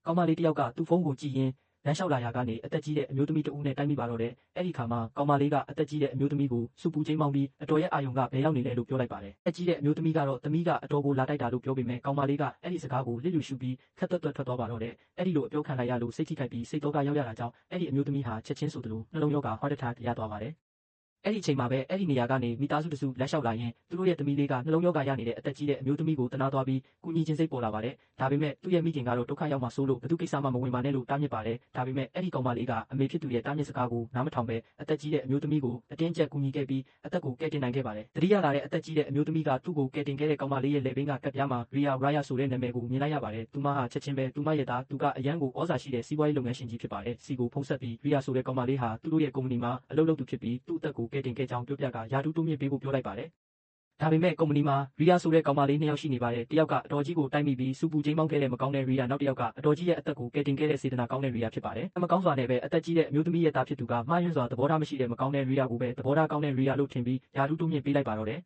ကောင်မလေးတစ်ယောက်ကသူ့ဖုန်းကိုကြည့်ရင်းလမ်းလျှောက်လာရာကနေအသက်ကြီးတဲ့အမျိုးသမီးတစ်ဦးနဲ့တိုက်မိပါတော့တယ်။အဲ့ဒီခါမှာကောင်မလေးကအသက်ကြီးတဲ့အမျိုးသမီးကိုစူပူချင်းမောင်းပြီးအတော်ရဲ့အာယုံကဘယ်ရောက်နေလဲလို့ပြောလိုက်ပါတယ်။အသက်ကြီးတဲ့အမျိုးသမီးကတော့သမီးကအတော်ကိုလာတိုက်တာလို့ပြောပေမဲ့ကောင်မလေးကအဲ့ဒီစကားကိုလစ်လျူရှုပြီးခက်သွက်သွက်ထွက်သွားပါတော့တယ်။အဲ့ဒီလိုအပြောခံလိုက်ရလို့စိတ်ထိခိုက်ပြီးစိတ်တော့ကရောက်ရတာကြောင့်အဲ့ဒီအမျိုးသမီးဟာချက်ချင်းဆိုသလိုနှလုံးရောဂါ heart attack ရသွားပါတယ်။အဲ့ဒီအချိန်မှာပဲအဲ့ဒီနေရာကနေမိသားစုတစုလက်လျှောက်လာရင်သူတို့ရဲ့သမီးလေးကနှလုံးရောဂါရနေတဲ့အသက်ကြီးတဲ့အမျိုးသမီးကိုတနာသွားပြီးကူညီခြင်းစိတ်ပေါ်လာပါတယ်။ဒါပေမဲ့သူ့ရဲ့မိခင်ကတော့ဒုက္ခရောက်မှဆိုလို့ဘသူကိစ္စမှမဝင်ပါနဲ့လို့တားမြစ်ပါတယ်။ဒါပေမဲ့အဲ့ဒီကောင်မလေးကအမေဖြစ်သူရဲ့တားမြစ်စကားကိုနားမထောင်ပဲအသက်ကြီးတဲ့အမျိုးသမီးကိုအတင်းကျပ်ကူညီခဲ့ပြီးအသက်ကိုကယ်တင်နိုင်ခဲ့ပါတယ်။တတိယလာတဲ့အသက်ကြီးတဲ့အမျိုးသမီးကသူ့ကိုကယ်တင်ခဲ့တဲ့ကောင်မလေးရဲ့လက်ဘင်းကကပ်ပြားမှာ Ria Raya ဆိုတဲ့နာမည်ကိုမြင်လိုက်ရပါတယ်။သူမဟာချက်ချင်းပဲသူမရဲ့သားသူကအရန်ကိုဩဇာရှိတဲ့စီးပွားရေးလုပ်ငန်းရှင်ကြီးဖြစ်ပါတယ်။စီကိုဖုံးဆက်ပြီး Ria ဆိုတဲ့ကောင်မလေးဟာသူတို့ရဲ့ကုမ္ပဏီမှာအလုပ်လုပ်သူဖြစ်ပြီးသူ့အသက်ကိုကယ်တင်ခဲ့ကြောင်းပြောပြကယာတူးတိုးမြင့်ပေးဖို့ပြောလိုက်ပါတယ်။ဒါပေမဲ့ကုမ္ပဏီမှာ Ria ဆိုတဲ့ကောင်မလေး2ယောက်ရှိနေပါတယ်။တစ်ယောက်ကအတော်ကြီးကိုတိုက်မိပြီးစူပူချင်းမောင်းခဲ့တဲ့မကောင်းတဲ့ Ria နောက်တစ်ယောက်ကအတော်ကြီးရဲ့အသက်ကိုကယ်တင်ခဲ့တဲ့စေတနာကောင်းတဲ့ Ria ဖြစ်ပါတယ်။မကောင်းစွာနဲ့ပဲအသက်ကြီးတဲ့အမျိုးသမီးရဲ့သားဖြစ်သူကမှားယွင်းစွာသဘောထားမရှိတဲ့မကောင်းတဲ့ Ria ကိုပဲသဘောထားကောင်းတဲ့ Ria လို့ထင်ပြီးယာတူးတိုးမြင့်ပေးလိုက်ပါတော့တယ်